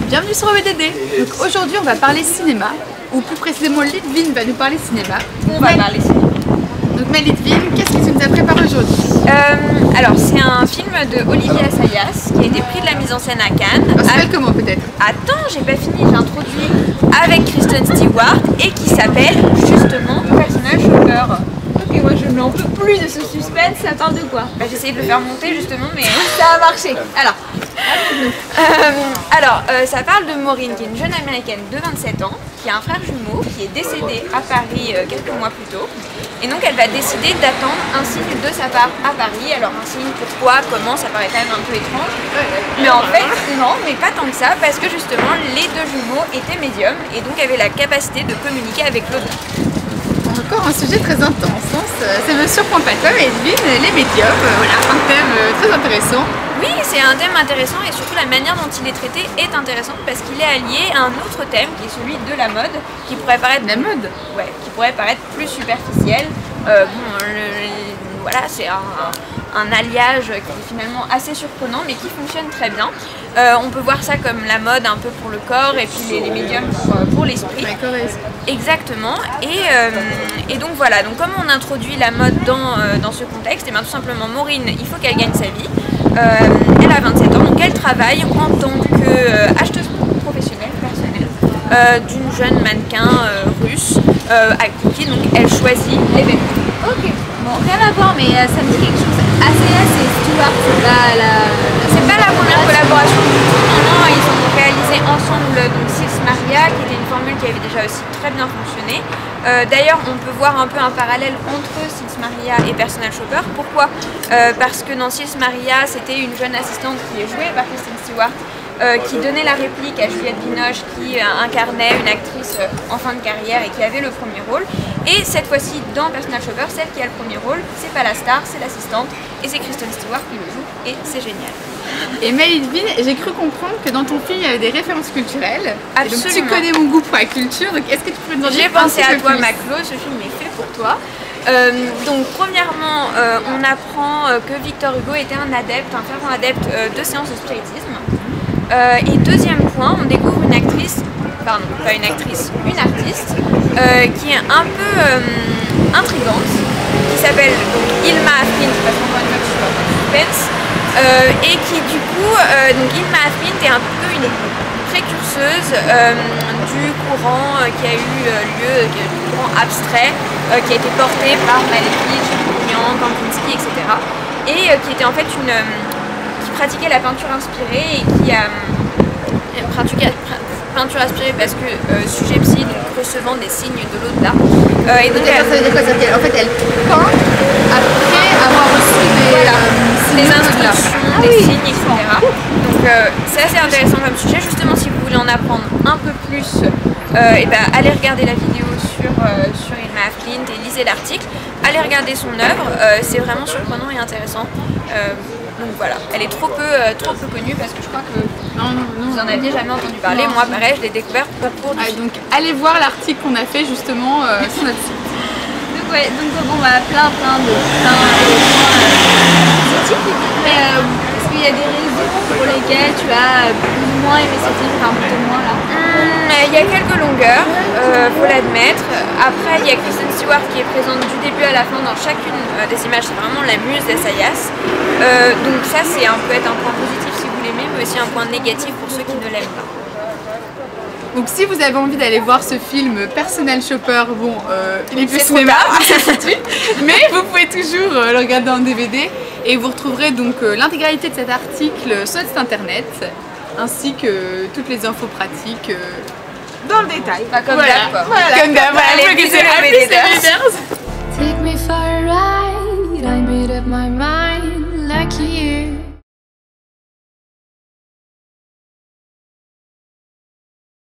bienvenue sur OBDD. Donc aujourd'hui on va parler cinéma, ou plus précisément Litvin va nous parler cinéma. On va parler cinéma. Donc Litvin, qu'est-ce que tu nous as préparé aujourd'hui? Alors c'est un film de Olivier Assayas qui a été pris de la mise en scène à Cannes. Ça s'appelle comment peut-être? Attends, j'ai pas fini, j'ai introduit avec Kristen Stewart et qui s'appelle justement Personal Shopper. Ok, moi je n'en peux plus de ce suspense, ça parle de quoi? J'ai essayé de le faire monter justement mais ça a marché. Alors, ça parle de Maureen qui est une jeune américaine de 27 ans qui a un frère jumeau qui est décédé à Paris quelques mois plus tôt. Et donc elle va décider d'attendre un signe de sa part à Paris. Alors un signe, pourquoi, comment, ça paraît quand même un peu étrange. Mais en fait, non, mais pas tant que ça, parce que justement les deux jumeaux étaient médiums et donc avaient la capacité de communiquer avec l'au-delà. Encore un sujet très intense, hein. Ça me surprend pas. Toi, Edwin, les médiums, voilà, un thème très intéressant. Oui, c'est un thème intéressant et surtout la manière dont il est traité est intéressante parce qu'il est allié à un autre thème qui est celui de la mode, qui pourrait paraître qui pourrait paraître plus superficiel. Voilà, c'est un alliage qui est finalement assez surprenant mais qui fonctionne très bien. On peut voir ça comme la mode un peu pour le corps et puis les médiums pour l'esprit. Exactement. Et donc voilà, donc comme on introduit la mode dans ce contexte, et bien tout simplement Maureen, il faut qu'elle gagne sa vie. Elle a 27 ans, donc elle travaille en tant qu'acheteuse professionnelle, personnelle, d'une jeune mannequin russe avec qui donc elle choisit les vêtements. Ok, bon rien à voir mais ça me dit quelque chose. Assayas et Stewart, c'est pas la première collaboration du tout, non, ils ont réalisé ensemble donc Sils Maria qui était une formule qui avait déjà aussi très bien fonctionné. D'ailleurs on peut voir un peu un parallèle entre Sils Maria et Personal Shopper. Pourquoi? Parce que dans Sils Maria c'était une jeune assistante qui est jouée par Kristen Stewart qui donnait la réplique à Juliette Binoche qui incarnait une actrice en fin de carrière et qui avait le premier rôle. Et cette fois-ci dans Personal Shopper, celle qui a le premier rôle, c'est pas la star, c'est l'assistante et c'est Kristen Stewart qui le joue et c'est génial. Et Litvin, j'ai cru comprendre que dans ton film il y avait des références culturelles. Absolument. Donc tu connais mon goût pour la culture, donc est-ce que tu pourrais nous en dire un petit peu plus? J'ai pensé à toi Maclo, ce film est fait pour toi. Donc premièrement, on apprend que Victor Hugo était un fervent adepte de séances de spiritisme. Et deuxième point, on découvre une artiste qui est un peu intrigante, qui s'appelle Hilma Afklint, parce qu'encore une fois je suis pas en suspense, et qui du coup, donc Hilma Afklint est un peu une précurseuse du courant qui a eu lieu, du courant abstrait, qui a été porté par Malevich, Pougnan, Kandinsky, etc. Et qui était en fait qui pratiquait la peinture inspirée et qui a pratiqué peinture inspirée parce que sujet psy, donc recevant des signes de l'au-delà. Et donc ça veut dire quoi? En fait elle peint après avoir reçu des instructions, des signes, etc. Donc c'est assez intéressant comme sujet. Justement, si vous voulez en apprendre un peu plus, allez regarder la vidéo sur Hilma Afklint et lisez l'article. Allez regarder son œuvre, c'est vraiment surprenant et intéressant. Donc voilà, elle est trop peu connue parce que je crois que vous en aviez jamais entendu parler. Moi pareil, je l'ai découvert pour du donc allez voir l'article qu'on a fait justement sur notre site. Donc ouais, donc on a plein d'éléments esthétiques. Mais est-ce qu'il y a des raisons pour lesquelles tu as plus ou moins aimé ce film, enfin plutôt moins là? Il y a quelques longueurs, faut l'admettre. Après, il y a Kristen Stewart qui est présente du début à la fin dans chacune des images. C'est vraiment la muse d'Assayas. Donc ça, c'est peut-être un point positif si vous l'aimez, mais aussi un point négatif pour ceux qui ne l'aiment pas. Donc si vous avez envie d'aller voir ce film Personal Shopper, bon, il est plus cinéma, mais vous pouvez toujours le regarder en DVD et vous retrouverez donc l'intégralité de cet article sur notre site internet ainsi que toutes les infos pratiques dans le détail. Comme d'hab. Comme d'hab, allez, bisous les BDDers. Take me for a ride, I made up my mind.